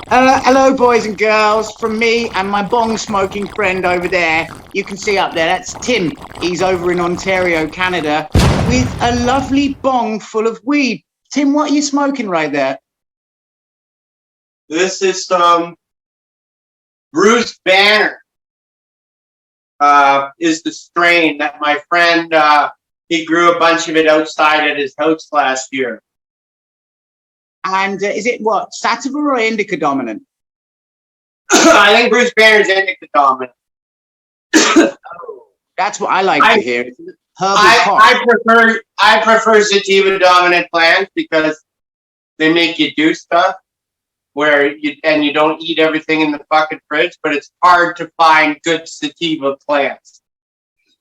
Hello, boys and girls, from me and my bong smoking friend over there. You can see up there, that's Tim. He's over in Ontario, Canada, with a lovely bong full of weed. Tim, what are you smoking right there? This is some Bruce Banner. Is the strain that my friend he grew a bunch of it outside at his house last year. And is it what, sativa or indica dominant? I think Bruce Banner's indica dominant. That's what I like to hear. I prefer sativa dominant plants because they make you do stuff where you don't eat everything in the fucking fridge, but it's hard to find good sativa plants.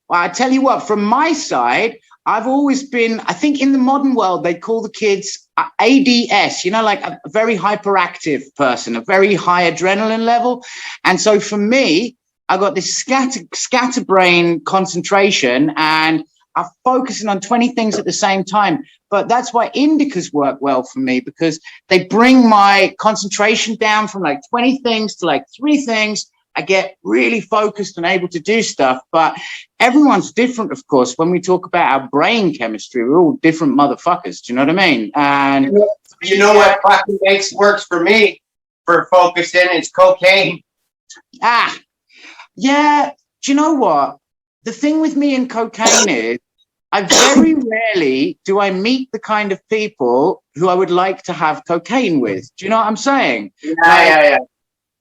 Well, I tell you what, from my side, I've always been, I think in the modern world, they call the kids ADS, like a very hyperactive person, a very high adrenaline level. And so for me, I got this scatterbrain concentration and I'm focusing on 20 things at the same time. But that's why indicas work well for me, because they bring my concentration down from like 20 things to like 3 things. I get really focused and able to do stuff, but everyone's different, of course. When we talk about our brain chemistry, we're all different motherfuckers. Do you know what I mean? And you know what fucking works for me for focusing is cocaine. Yeah. Do you know what? The thing with me and cocaine is I very rarely do I meet the kind of people who I would like to have cocaine with. Do you know what I'm saying? Yeah.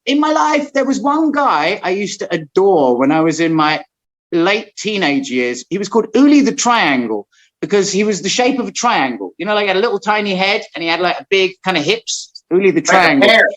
In my life, there was one guy I used to adore when I was in my late teenage years. He was called Uli the Triangle because he was the shape of a triangle. Like a little tiny head and he had like a big kind of hips. Uli the Triangle. Like a pear.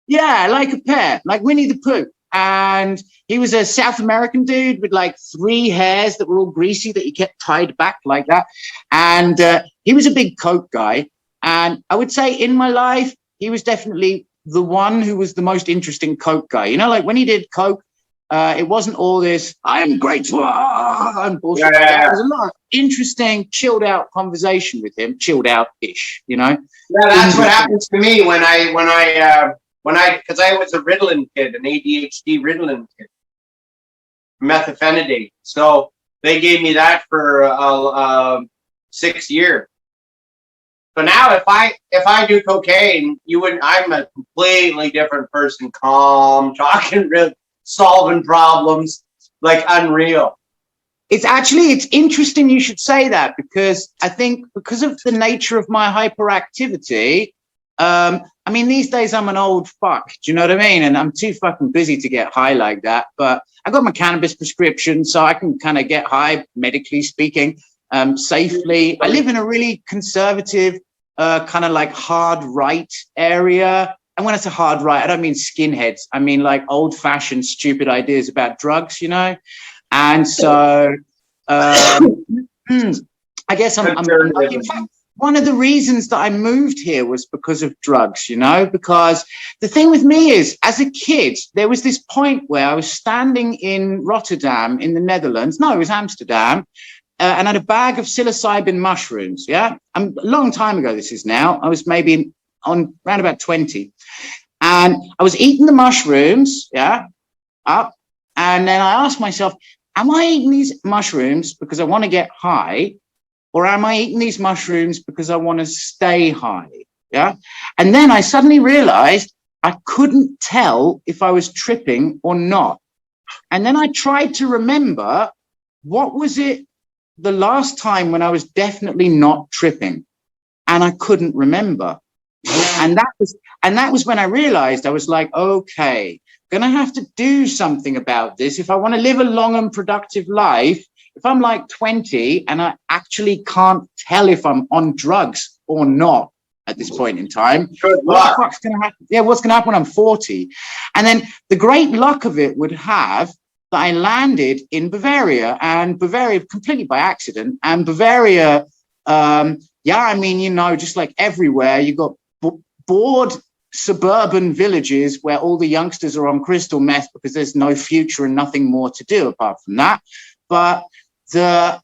Yeah, like a pear, like Winnie the Pooh. And he was a South American dude with like 3 hairs that were all greasy that he kept tied back like that. And he was a big coke guy. And I would say in my life, he was definitely the one who was the most interesting coke guy. Like when he did coke, it wasn't all this, I am grateful and bullshit. Yeah. There was a lot of interesting, chilled out conversation with him, chilled out-ish, Yeah, that's what happens to me when I because I was a Ritalin kid, an ADHD Ritalin kid, methylphenidate. So they gave me that for 6 years. So now if I do cocaine, I'm a completely different person, calm, talking, real, solving problems, like unreal. It's interesting you should say that, because I think because of the nature of my hyperactivity, these days I'm an old fuck. Do you know what I mean? And I'm too fucking busy to get high like that. But I got my cannabis prescription, so I can kind of get high, medically speaking, safely. I live in a really conservative, kind of like hard right area. And when I say hard right, I don't mean skinheads. I mean like old-fashioned, stupid ideas about drugs, And so I guess I'm in fact, one of the reasons that I moved here was because of drugs, because the thing with me is, as a kid, there was this point where I was standing in Rotterdam in the Netherlands. No, it was Amsterdam. And I had a bag of psilocybin mushrooms. Yeah. A long time ago, this is now. I was maybe around about 20. And I was eating the mushrooms. Yeah. Up. And then I asked myself, am I eating these mushrooms because I want to get high? Or am I eating these mushrooms because I want to stay high? Yeah. And then I suddenly realized I couldn't tell if I was tripping or not. And then I tried to remember, what was it the last time when I was definitely not tripping? And I couldn't remember. And that was when I realized, I was like, okay, gonna have to do something about this if I want to live a long and productive life. If I'm like 20 and I actually can't tell if I'm on drugs or not at this point in time, what the fuck's going to happen? Yeah, what's going to happen when I'm 40? And then the great luck of it would have that I landed in Bavaria, and Bavaria completely by accident. And Bavaria, just like everywhere, you got bored suburban villages where all the youngsters are on crystal meth because there's no future and nothing more to do apart from that. But the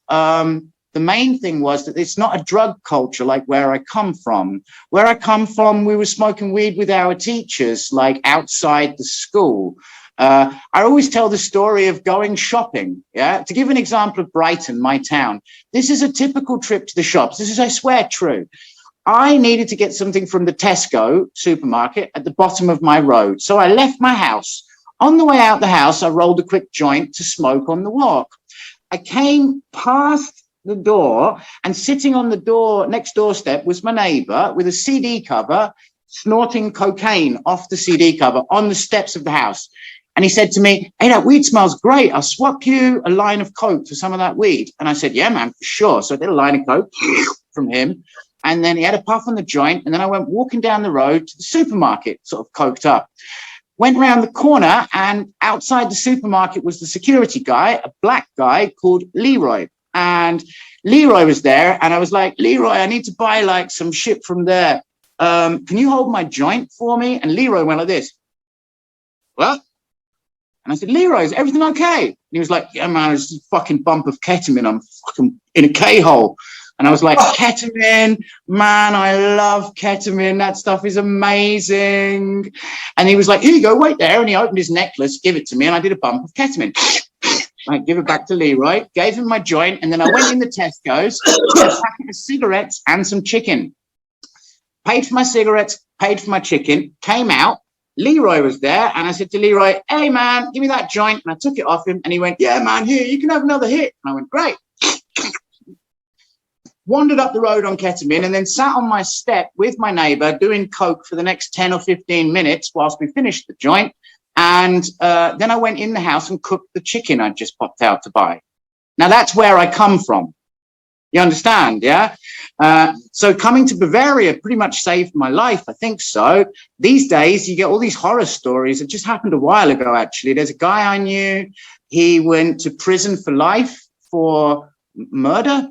the main thing was that it's not a drug culture like where I come from. Where I come from, we were smoking weed with our teachers, like outside the school. I always tell the story of going shopping. Yeah. To give an example of Brighton, my town, this is a typical trip to the shops. This is, I swear, true. I needed to get something from the Tesco supermarket at the bottom of my road. So I left my house. On the way out the house, I rolled a quick joint to smoke on the walk. I came past the door, and sitting on the next doorstep was my neighbor with a CD cover, snorting cocaine off the CD cover on the steps of the house. And he said to me, "Hey, that weed smells great. I'll swap you a line of coke for some of that weed." And I said, "Yeah, man, for sure." So I did a line of coke from him. And then he had a puff on the joint. And then I went walking down the road to the supermarket, sort of coked up. Went around the corner, and outside the supermarket was the security guy, a black guy called Leroy. And Leroy was there, and I was like, "Leroy, I need to buy like some shit from there. Can you hold my joint for me?" And Leroy went like this. "What?" And I said, "Leroy, is everything okay?" And he was like, "Yeah, man, it's just a fucking bump of ketamine. I'm fucking in a K-hole." And I was like, "Ketamine, man, I love ketamine. That stuff is amazing." And he was like, "Here you go, wait there." And he opened his necklace, give it to me, and I did a bump of ketamine. I give it back to Leroy, gave him my joint, and then I went in the Tesco's, got a packet of cigarettes and some chicken. Paid for my cigarettes, paid for my chicken, came out. Leroy was there, and I said to Leroy, "Hey, man, give me that joint." And I took it off him, and he went, "Yeah, man, here, you can have another hit." And I went, "Great." Wandered up the road on ketamine, and then sat on my step with my neighbor doing coke for the next 10 or 15 minutes whilst we finished the joint. And then I went in the house and cooked the chicken I'd just popped out to buy. Now, that's where I come from. You understand, yeah? So coming to Bavaria pretty much saved my life. I think so. These days, you get all these horror stories. It just happened a while ago, actually. There's a guy I knew. He went to prison for life for murder.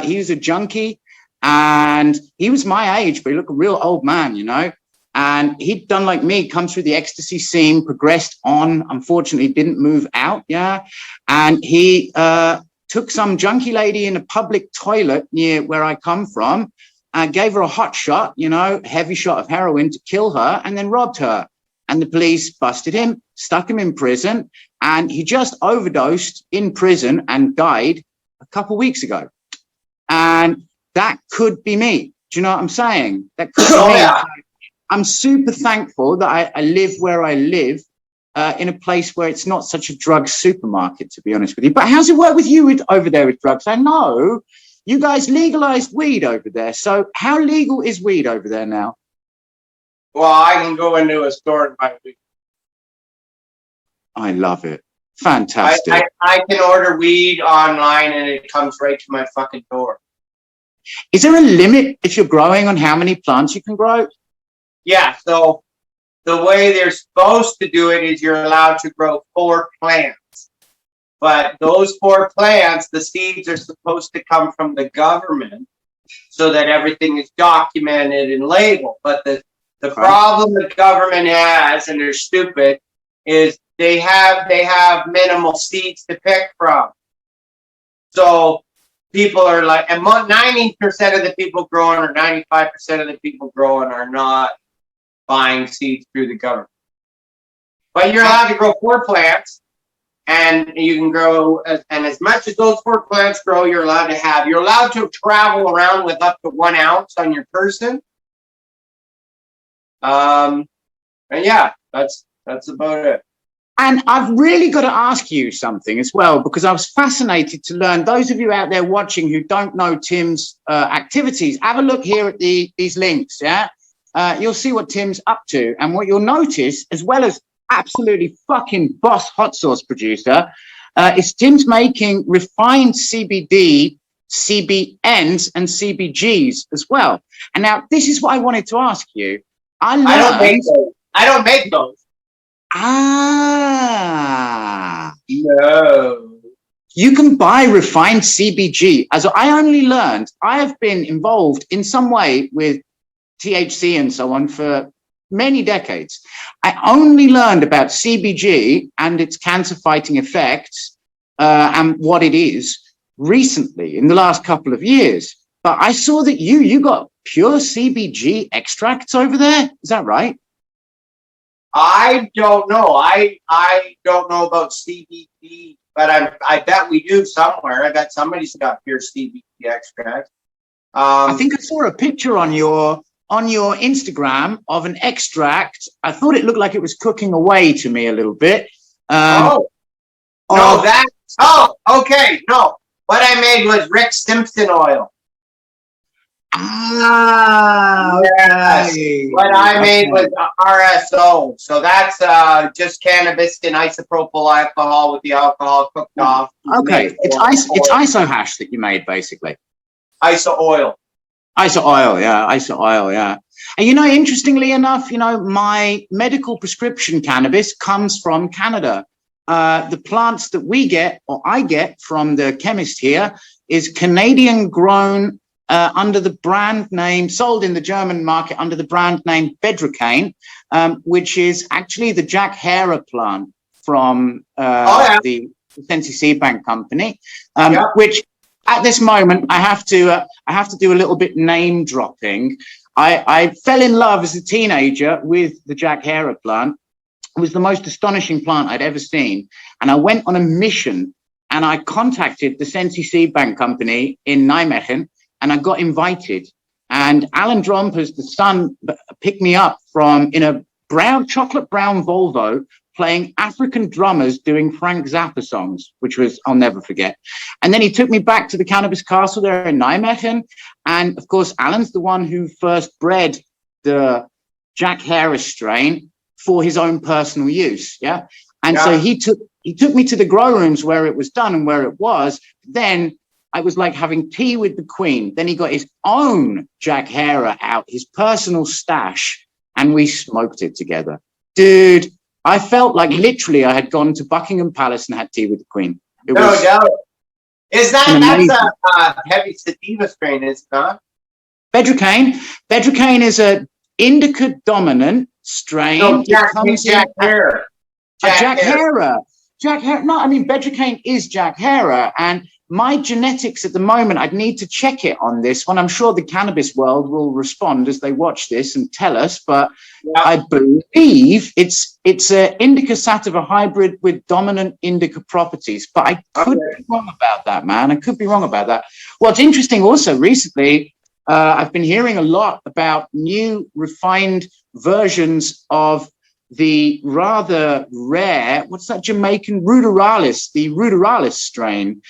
He was a junkie, and he was my age, but he looked a real old man, you know? And he'd done like me, come through the ecstasy scene, progressed on, unfortunately didn't move out, yeah? And he took some junkie lady in a public toilet near where I come from and gave her a hot shot, you know, heavy shot of heroin to kill her, and then robbed her. And the police busted him, stuck him in prison, and he just overdosed in prison and died a couple of weeks ago. And that could be me. Do you know what I'm saying? That could be me. Yeah. I'm super thankful that I live where I live, in a place where it's not such a drug supermarket, to be honest with you. But how's it work with you over there with drugs? I know you guys legalized weed over there. So how legal is weed over there now? Well, I can go into a store and buy weed. I love it. Fantastic. I can order weed online and it comes right to my fucking door. Is there a limit if you're growing on how many plants you can grow? Yeah, so the way they're supposed to do it is you're allowed to grow 4 plants. But those 4 plants, the seeds are supposed to come from the government so that everything is documented and labeled. But the problem the government has, and they're stupid, is they have minimal seeds to pick from. So people are like, and 90% of the people growing or 95% of the people growing are not buying seeds through the government. But you're allowed to grow 4 plants, and you can grow, and as much as those 4 plants grow, you're allowed to travel around with up to 1 ounce on your person. And yeah, that's about it. And I've really got to ask you something as well, because I was fascinated to learn. Those of you out there watching who don't know Tim's activities, have a look here at these links, yeah? You'll see what Tim's up to. And what you'll notice, as well as absolutely fucking boss hot sauce producer, is Tim's making refined CBD, CBNs, and CBGs as well. And now this is what I wanted to ask you. I don't make those. Ah. No. You can buy refined CBG. As I only learned, I have been involved in some way with THC and so on for many decades. I only learned about CBG and its cancer fighting effects and what it is recently in the last couple of years. But I saw that you got pure CBG extracts over there. Is that right? I don't know. I don't know about CBD, but I bet we do somewhere. I bet somebody's got pure CBD extract. I think I saw a picture on your Instagram of an extract. I thought it looked like it was cooking away to me a little bit. No, that. Oh, okay. No, what I made was Rick Simpson oil. Ah, yes. okay. What I made was RSO. So that's just cannabis and isopropyl alcohol with the alcohol cooked off. Okay, it's iso hash that you made, basically. Iso oil. Iso oil, yeah. And interestingly enough, my medical prescription cannabis comes from Canada. The plants that we get, or I get from the chemist here, is Canadian grown under the brand name, sold in the German market under the brand name Bedrocaine, which is actually the Jack Herer plant from the Sensi Seed Bank company, which at this moment I have to do a little bit name dropping. I fell in love as a teenager with the Jack Herer plant. It was the most astonishing plant I'd ever seen. And I went on a mission and I contacted the Sensi Seed Bank company in Nijmegen and I got invited. And Alan Drompers, the son, picked me up in a chocolate brown Volvo, playing African drummers doing Frank Zappa songs, which I'll never forget. And then he took me back to the Cannabis Castle there in Nijmegen. And of course, Alan's the one who first bred the Jack Herer strain for his own personal use. Yeah. And so he took me to the grow rooms where it was done and where it was. Then I was like having tea with the Queen. Then he got his own Jack Herer out, his personal stash, and we smoked it together. Dude, I felt like literally I had gone to Buckingham Palace and had tea with the Queen. No doubt. That's a heavy sativa strain, is it not? Bedrocaine. Bedrocaine is a indica dominant strain. No, Jack Herer. Jack Herer. No, I mean, Bedrocaine is Jack Herer. And my genetics at the moment, I'd need to check it on this one. I'm sure the cannabis world will respond as they watch this and tell us. But I believe it's an indica sativa hybrid with dominant indica properties. But I could be wrong about that, man. I could be wrong about that. What's interesting also recently, I've been hearing a lot about new refined versions of the rather rare, what's that Jamaican ruderalis, the ruderalis strain.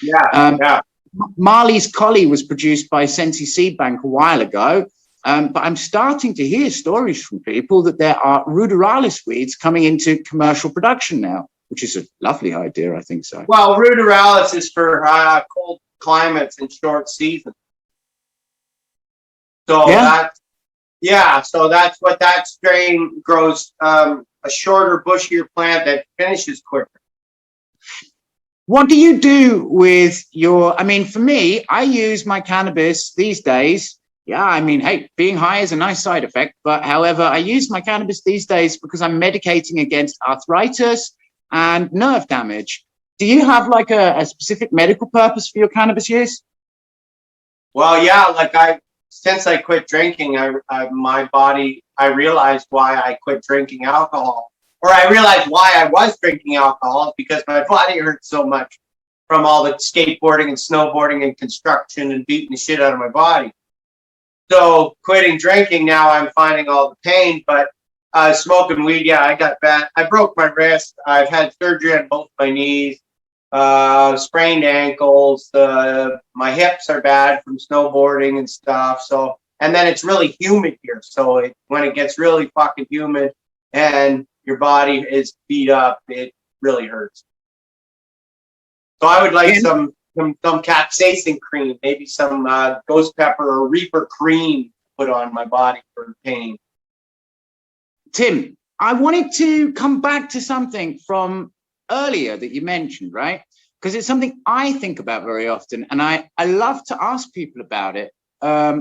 Marley's Collie was produced by Sensi Seed Bank a while ago, but I'm starting to hear stories from people that there are ruderalis weeds coming into commercial production now, which is a lovely idea, I think so. Well, ruderalis is for cold climates and short seasons. So so that's what that strain grows, a shorter, bushier plant that finishes quicker. What do you do with for me, I use my cannabis these days. Yeah, I mean, hey, being high is a nice side effect. But however, I use my cannabis these days because I'm medicating against arthritis and nerve damage. Do you have like a specific medical purpose for your cannabis use? Well, yeah, since I quit drinking, my body, I realized why I quit drinking alcohol. Or I realized why I was drinking alcohol, because my body hurt so much from all the skateboarding and snowboarding and construction and beating the shit out of my body. So quitting drinking, now I'm finding all the pain, but smoking weed, I got bad. I broke my wrist. I've had surgery on both my knees. Sprained ankles, my hips are bad from snowboarding and stuff. So, and then it's really humid here. So when it gets really fucking humid and your body is beat up, it really hurts. So I would like some capsaicin cream, maybe some ghost pepper or reaper cream put on my body for pain. Tim, I wanted to come back to something from earlier that you mentioned, right? Because it's something I think about very often, and I love to ask people about it,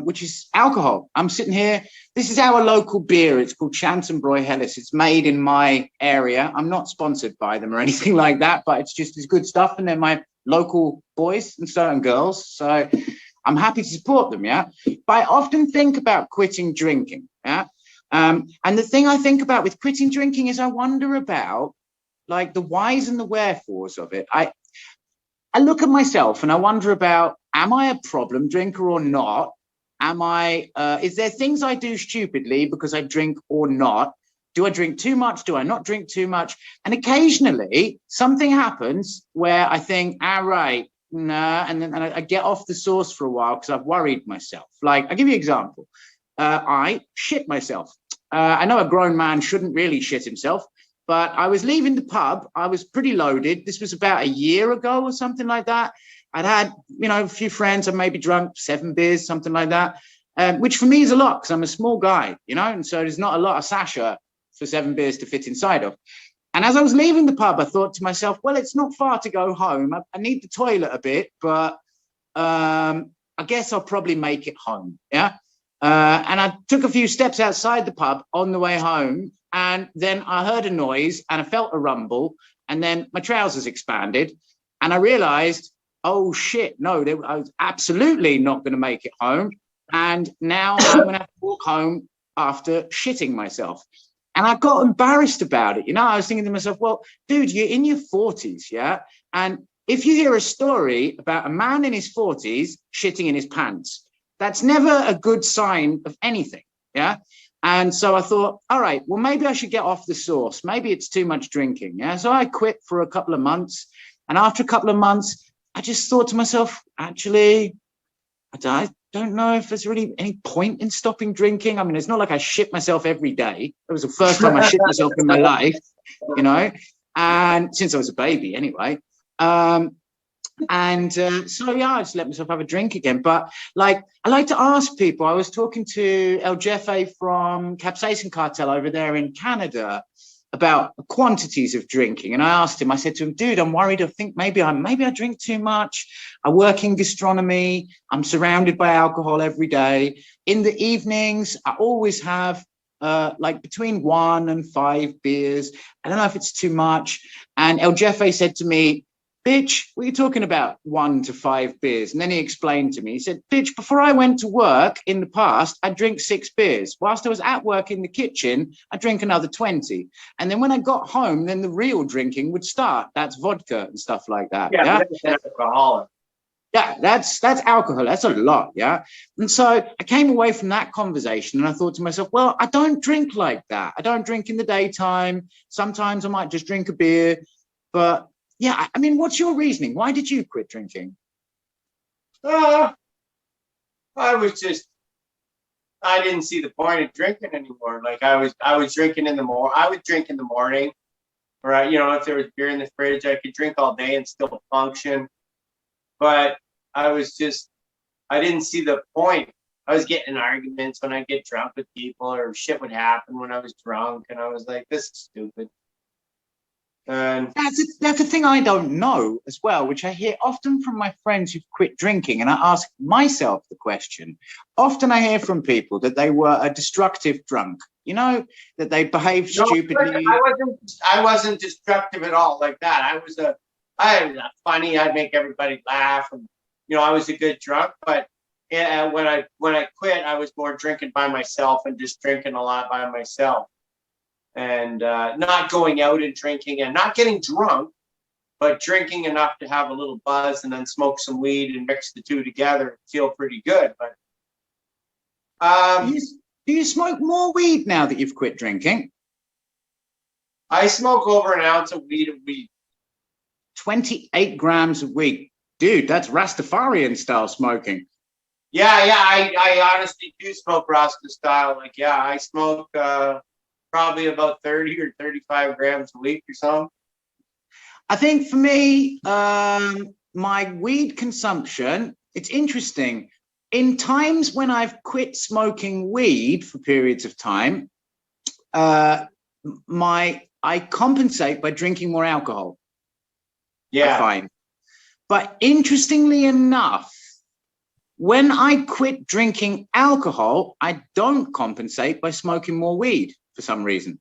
which is alcohol. I'm sitting here. This is our local beer. It's called Chantenbroy Helles. It's made in my area. I'm not sponsored by them or anything like that, but it's just as good stuff, and they're my local boys and certain girls. So I'm happy to support them. Yeah. But I often think about quitting drinking. Yeah. And the thing I think about with quitting drinking is I wonder about like the whys and the wherefores of it. I look at myself and I wonder about, am I a problem drinker or not? Is there things I do stupidly because I drink or not? Do I drink too much? Do I not drink too much? And occasionally something happens where I think, all right, nah, and then I get off the sauce for a while because I've worried myself. Like, I'll give you an example. I shit myself. I know a grown man shouldn't really shit himself, but I was leaving the pub. I was pretty loaded. This was about a year ago or something like that. I'd had, a few friends. I maybe drunk 7 beers, something like that, which for me is a lot because I'm a small guy, and so there's not a lot of Sasha for 7 beers to fit inside of. And as I was leaving the pub, I thought to myself, well, it's not far to go home. I need the toilet a bit, but I guess I'll probably make it home. Yeah. And I took a few steps outside the pub on the way home, and then I heard a noise and I felt a rumble, and then my trousers expanded, and I realized, oh shit, no, I was absolutely not going to make it home. And now I'm going to have to walk home after shitting myself. And I got embarrassed about it. I was thinking to myself, well, dude, you're in your 40s, yeah? And if you hear a story about a man in his 40s shitting in his pants, that's never a good sign of anything, yeah? And so I thought, all right, well, maybe I should get off the sauce. Maybe it's too much drinking, yeah? So I quit for a couple of months. And after a couple of months, I just thought to myself, actually, I don't know if there's really any point in stopping drinking. I mean, it's not like I shit myself every day. It was the first time I shit myself in my life, and since I was a baby anyway. So yeah, I just let myself have a drink again. But like, I like to ask people. I was talking to El Jefe from Capsaicin Cartel over there in Canada about quantities of drinking, and I asked him. I said to him, "Dude, I'm worried. I think maybe I drink too much. I work in gastronomy. I'm surrounded by alcohol every day. In the evenings, I always have like between 1 and 5 beers. I don't know if it's too much." And El Jefe said to me, "Bitch, what are you talking about 1 to 5 beers?" And then he explained to me, he said, "Bitch, before I went to work in the past, I'd drink 6 beers. Whilst I was at work in the kitchen, I'd drink another 20. And then when I got home, then the real drinking would start. That's vodka and stuff like that." Yeah. That's alcoholic. Yeah, that's alcohol. That's a lot. Yeah. And so I came away from that conversation and I thought to myself, well, I don't drink like that. I don't drink in the daytime. Sometimes I might just drink a beer, but yeah, I mean, what's your reasoning? Why did you quit drinking? I didn't see the point of drinking anymore. Like I was drinking in the morning. I would drink in the morning, right? If there was beer in the fridge, I could drink all day and still function. But I didn't see the point. I was getting in arguments when I get drunk with people, or shit would happen when I was drunk, and I was like, this is stupid. And that's a thing I don't know as well, which I hear often from my friends who've quit drinking, and I ask myself the question. Often I hear from people that they were a destructive drunk, that they behaved stupidly. I wasn't destructive at all like that. I was funny. I'd make everybody laugh, and I was a good drunk. But when I quit, I was more drinking by myself and just drinking a lot by myself. And not going out and drinking and not getting drunk, but drinking enough to have a little buzz and then smoke some weed and mix the two together and feel pretty good. But do you smoke more weed now that you've quit drinking? I smoke over an ounce of weed a week. 28 grams a week. Dude, that's Rastafarian style smoking. Yeah, I honestly do smoke Rasta style. Like, yeah, I smoke probably about 30 or 35 grams a week or something. I think for me, my weed consumption, it's interesting. In times when I've quit smoking weed for periods of time, I compensate by drinking more alcohol. Yeah. I find. But interestingly enough, when I quit drinking alcohol, I don't compensate by smoking more weed for some reason.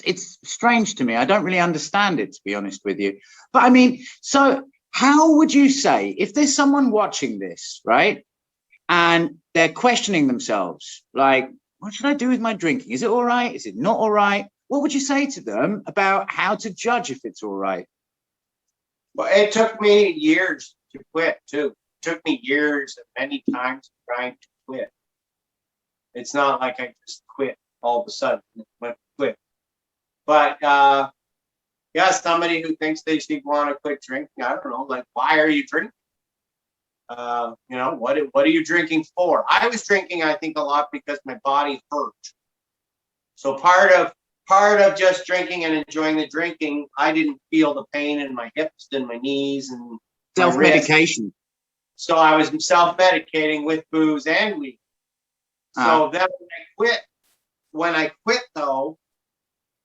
it's strange to me. I don't really understand it, to be honest with you. But I mean, so how would you say, if there's someone watching this, right, and they're questioning themselves, like, what should I do with my drinking? Is it all right? Is it not all right? What would you say to them about how to judge if it's all right? Well, it took me years to quit too. It took me years and many times trying to quit. It's not like I just quit all of a sudden. Went quit. But yeah, somebody who thinks they should want to quit drinking, I don't know, like, why are you drinking? You know, what are you drinking for? I was drinking, I think, a lot because my body hurt. So part of just drinking and enjoying the drinking, I didn't feel the pain in my hips and my knees and Self-medication. So I was self-medicating with booze and weed. So then when I quit though,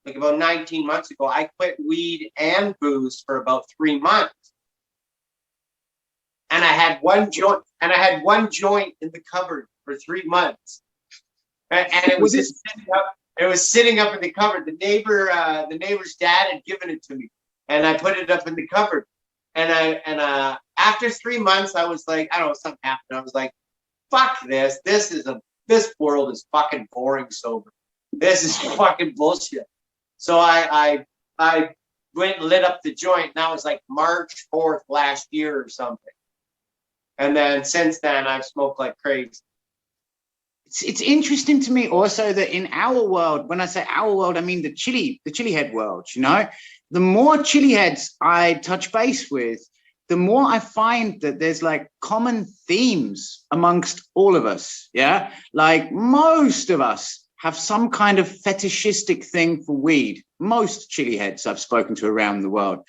like about 19 months ago, I quit weed and booze for about 3 months. And I had one joint in the cupboard for 3 months. And it was just sitting up. It was sitting up in the cupboard. The neighbor's dad had given it to me, and I put it up in the cupboard. And after 3 months, I was like, I don't know, something happened. I was like, fuck this. This world is fucking boring sober. This is fucking bullshit. So I went and lit up the joint, and that was like March 4th last year or something. And then since then, I've smoked like crazy. It's interesting to me also that in our world, when I say our world, I mean the chili head world, you know, the more chili heads I touch base with, the more I find that there's like common themes amongst all of us. Yeah. Like most of us have some kind of fetishistic thing for weed. Most chili heads I've spoken to around the world.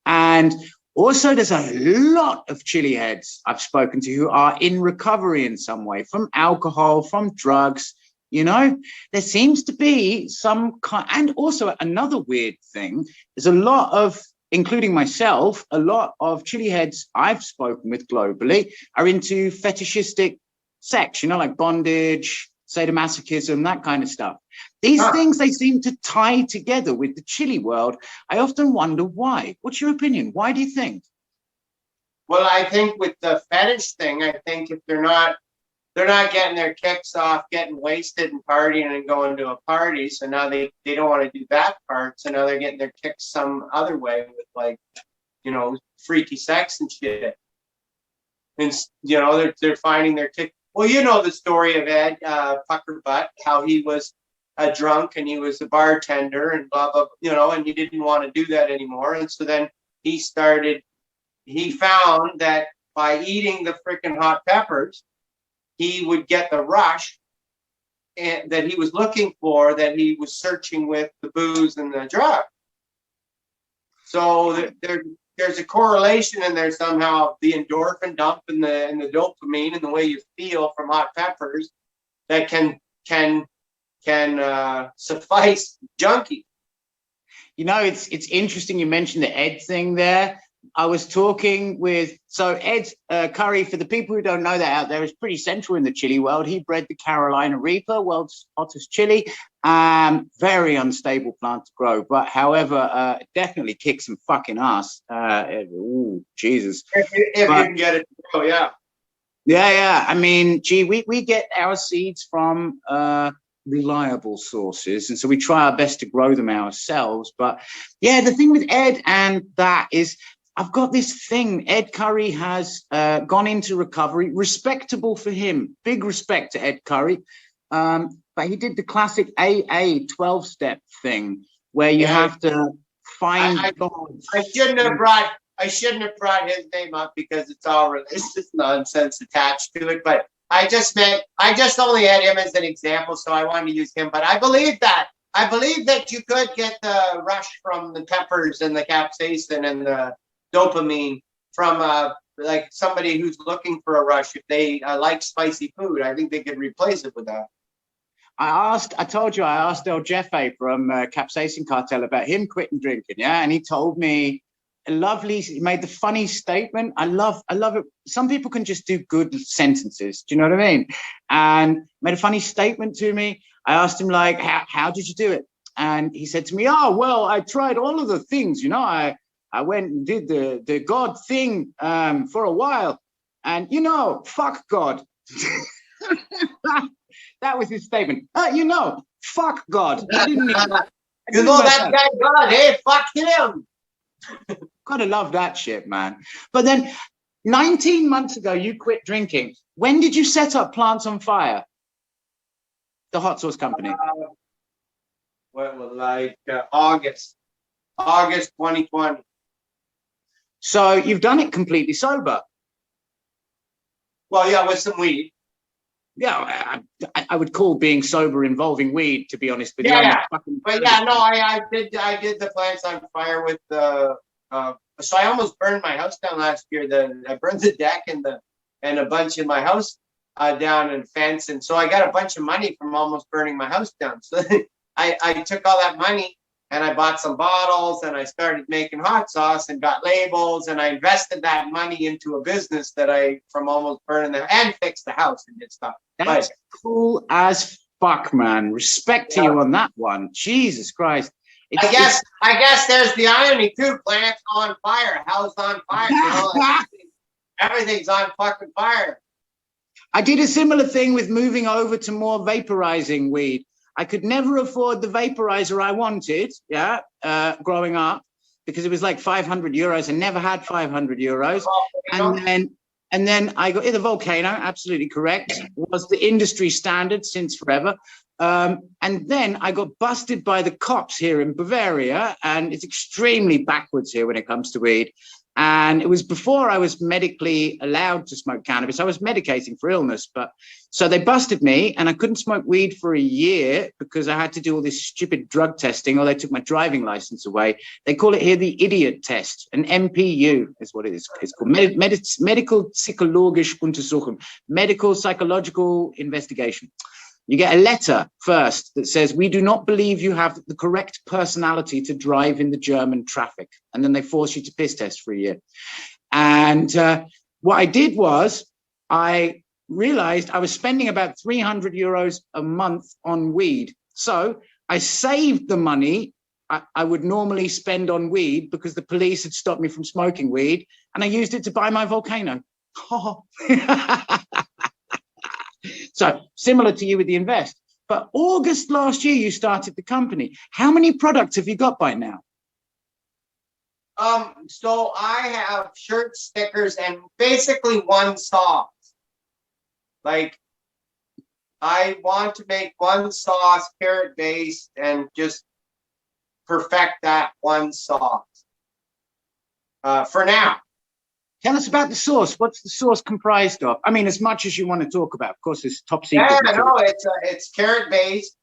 And also, there's a lot of chili heads I've spoken to who are in recovery in some way, from alcohol, from drugs. You know, there seems to be some kind, and also another weird thing is a lot of, including myself, a lot of chili heads I've spoken with globally are into fetishistic sex, you know, like bondage, sadomasochism, that kind of stuff. These things, they seem to tie together with the chili world. I often wonder why. What's your opinion? Why do you think? Well, I think with the fetish thing, I think if they're not getting their kicks off, getting wasted and partying and going to a party, so now they don't want to do that part. So now they're getting their kicks some other way with, like, you know, freaky sex and shit. And, you know, they're finding their kick. Well, you know the story of Ed Puckerbutt, how he was a drunk and he was a bartender and blah, blah, you know, and he didn't want to do that anymore. And so then he found that by eating the freaking hot peppers, he would get the rush that he was looking for, that he was searching with the booze and the drug. So there's a correlation in there somehow, the endorphin dump and the dopamine and the way you feel from hot peppers that can suffice junkie. You know, it's interesting you mentioned the Ed thing there. I was talking with, so Ed Curry, for the people who don't know that out there, is pretty central in the chili world. He bred the Carolina Reaper, world's hottest chili. Very unstable plant to grow, but however, it definitely kicks some fucking ass. Ooh, Jesus. If you can get it. Oh, yeah. Yeah. I mean, gee, we get our seeds from reliable sources, and so we try our best to grow them ourselves. But yeah, the thing with Ed and that is, I've got this thing. Ed Curry has gone into recovery. Respectable for him. Big respect to Ed Curry. But he did the classic AA 12-step thing where you have to find God. I shouldn't have brought his name up because it's all religious nonsense attached to it. But I just only had him as an example, so I wanted to use him. But I believe that you could get the rush from the peppers and the capsaicin and the dopamine from like somebody who's looking for a rush. If they like spicy food, I think they could replace it with that. I told you I asked El Jefe from Capsaicin Cartel about him quitting drinking, yeah, and he told me he made the funny statement. I love it. Some people can just do good sentences. Do you know what I mean? And made a funny statement to me. I asked him, like, how did you do it? and he said to me, "Oh, well, I tried all of the things, you know, I went and did the God thing for a while, and you know, fuck God." That was his statement. You know, fuck God. I didn't mean that. You know that guy God, hey, fuck him. Gotta love that shit, man. But then 19 months ago, you quit drinking. When did you set up Plants on Fire, the hot sauce company? What was like August 2020. So you've done it completely sober. Well, yeah, with some weed. Yeah, I would call being sober involving weed, to be honest with you. Yeah, but yeah, no, I did the Plants on Fire with the. So I almost burned my house down last year. I burned the deck and a bunch in my house down and fence, and so I got a bunch of money from almost burning my house down. So I took all that money and I bought some bottles and I started making hot sauce and got labels and I invested that money into a business that I from almost burning and fixed the house and did stuff. That's cool as fuck, man. Respect to you on that one. Jesus Christ. I guess there's the irony too. Plants on fire, house on fire. You know, everything's on fucking fire. I did a similar thing with moving over to more vaporizing weed. I could never afford the vaporizer I wanted, growing up, because it was like 500 euros. I never had 500 euros. And then I got the Volcano, absolutely correct, was the industry standard since forever. And then I got busted by the cops here in Bavaria, and it's extremely backwards here when it comes to weed. And it was before I was medically allowed to smoke cannabis. I was medicating for illness, but so they busted me and I couldn't smoke weed for a year because I had to do all this stupid drug testing, or they took my driving license away. They call it here the idiot test, an MPU is what it is. It's called medical psychologische Untersuchung, medical psychological investigation. You get a letter first that says, "We do not believe you have the correct personality to drive in the German traffic." And then they force you to piss test for a year. And what I did was I realized I was spending about 300 euros a month on weed. So I saved the money I would normally spend on weed because the police had stopped me from smoking weed, and I used it to buy my Volcano. So similar to you with the invest. But August last year, you started the company. How many products have you got by now? So I have shirts, stickers, and basically one sauce. Like, I want to make one sauce, carrot based, and just perfect that one sauce. For now. Tell us about the sauce. What's the sauce comprised of? I mean, as much as you want to talk about. Of course, it's top secret. Yeah, no, it's carrot based.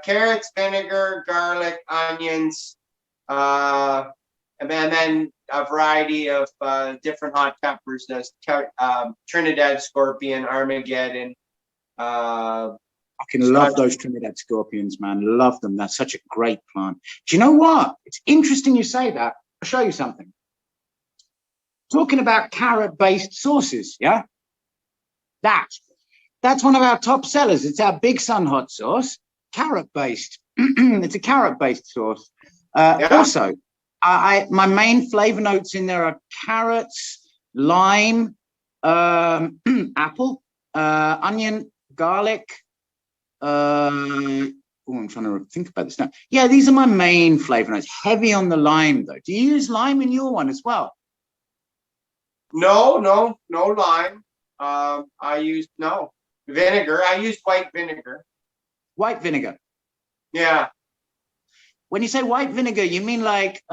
Carrots, vinegar, garlic, onions, and then a variety of different hot peppers. There's Trinidad Scorpion, Armageddon. I can love those Trinidad Scorpions, man. Love them. That's such a great plant. Do you know what? It's interesting you say that. I'll show you something. Talking about carrot-based sauces, yeah? That's one of our top sellers. It's our Big Sun hot sauce, carrot-based. It's a carrot-based sauce. Also, my main flavor notes in there are carrots, lime, apple, onion, garlic. I'm trying to think about this now. Yeah, these are my main flavor notes. Heavy on the lime, though. Do you use lime in your one as well? No lime. I used vinegar. I used white vinegar. White vinegar. Yeah. When you say white vinegar, you mean like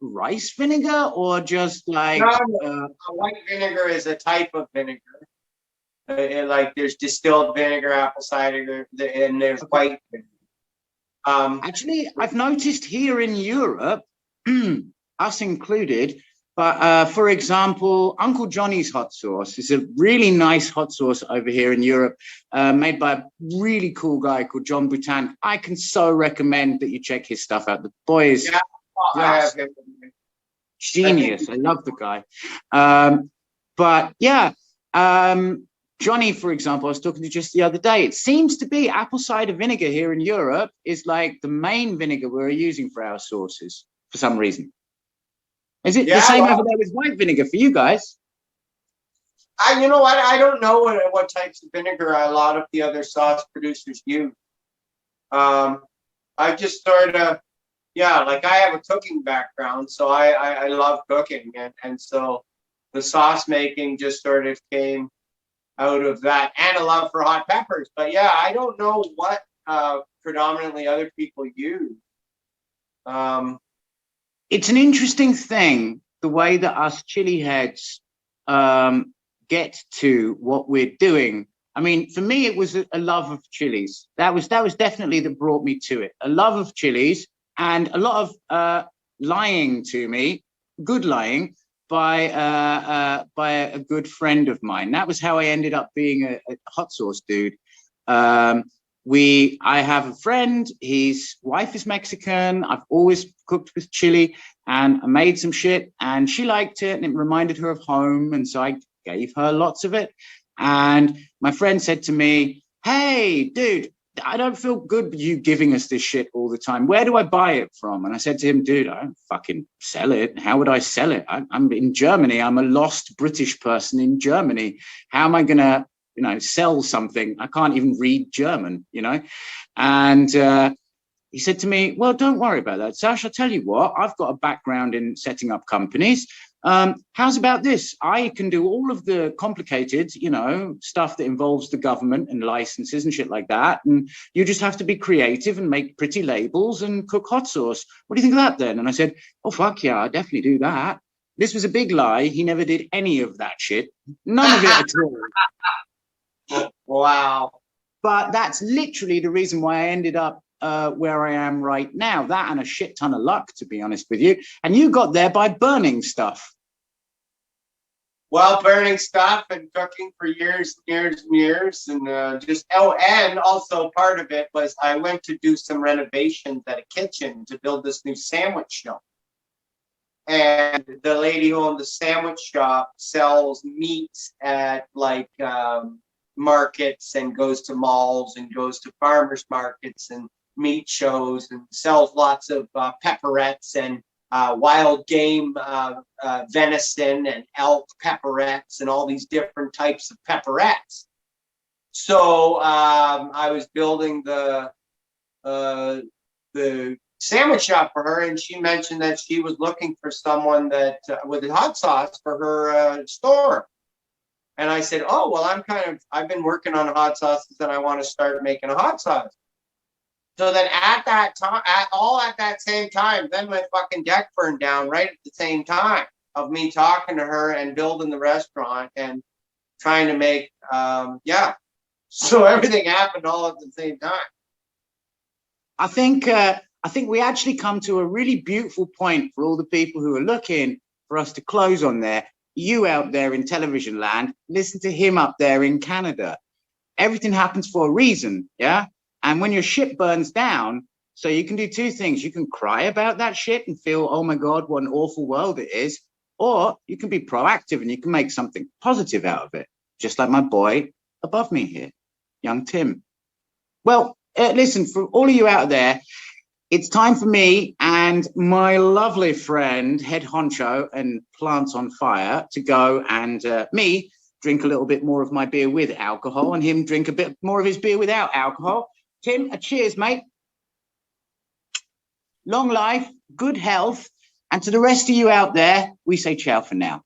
rice vinegar, or just like? No. White vinegar is a type of vinegar. Like there's distilled vinegar, apple cider, and there's white vinegar. Actually, I've noticed here in Europe, us included. But for example, Uncle Johnny's hot sauce is a really nice hot sauce over here in Europe, made by a really cool guy called John Boutin. I can so recommend that you check his stuff out. The boy is genius. I love the guy. But yeah, Johnny, for example, I was talking to just the other day. It seems to be apple cider vinegar here in Europe is like the main vinegar we're using for our sauces for some reason. Is it the same over there with white vinegar for you guys? You know what? I don't know what types of vinegar a lot of the other sauce producers use. I just sort of, like I have a cooking background, so I love cooking, and so the sauce making just sort of came out of that, and a love for hot peppers. But yeah, I don't know what predominantly other people use. It's an interesting thing, the way that us chili heads get to what we're doing. I mean, for me, it was a love of chilies. That was definitely that brought me to it. A love of chilies and a lot of lying to me, good lying, by a good friend of mine. That was how I ended up being a hot sauce dude. I have a friend, his wife is Mexican. I've always cooked with chili, and I made some shit and she liked it and it reminded her of home. And so I gave her lots of it. And my friend said to me, hey, dude, I don't feel good with you giving us this shit all the time. Where do I buy it from? And I said to him, dude, I don't fucking sell it. How would I sell it? I'm in Germany. I'm a lost British person in Germany. How am I going to, sell something? I can't even read German, And he said to me, well, don't worry about that, Sash. I'll tell you what, I've got a background in setting up companies. How's about this? I can do all of the complicated, stuff that involves the government and licenses and shit like that. And you just have to be creative and make pretty labels and cook hot sauce. What do you think of that then? And I said, oh, fuck yeah, I definitely do that. This was a big lie. He never did any of that shit. None of it at all. Wow. But that's literally the reason why I ended up where I am right now. That and a shit ton of luck, to be honest with you. And you got there by burning stuff. Well, burning stuff and cooking for years and years. And and also part of it was I went to do some renovations at a kitchen to build this new sandwich shop. And the lady who owned the sandwich shop sells meats at markets and goes to malls and goes to farmers markets and meat shows and sells lots of pepperettes and wild game venison and elk pepperettes and all these different types of pepperettes. So I was building the sandwich shop for her, and she mentioned that she was looking for someone that with a hot sauce for her store. And I said, oh, well, I've been working on hot sauces and I want to start making a hot sauce. So then at that same time, then my fucking deck burned down right at the same time of me talking to her and building the restaurant and trying to make, So everything happened all at the same time. I think we actually come to a really beautiful point for all the people who are looking for us to close on there. You out there in television land, listen to him up there in Canada. Everything happens for a reason, yeah? And when your shit burns down, so you can do two things. You can cry about that shit and feel, oh my God, what an awful world it is. Or you can be proactive and you can make something positive out of it. Just like my boy above me here, young Tim. Well, listen, for all of you out there, it's time for me and my lovely friend, Head Honcho and Plants on Fire, to go and me drink a little bit more of my beer with alcohol and him drink a bit more of his beer without alcohol. Tim, a cheers, mate. Long life, good health. And to the rest of you out there, we say ciao for now.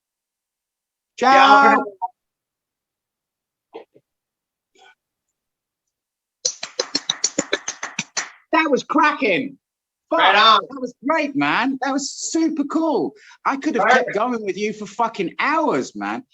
Ciao. Yeah. That was cracking. Right on. That was great, man. That was super cool. I could have kept going with you for fucking hours, man.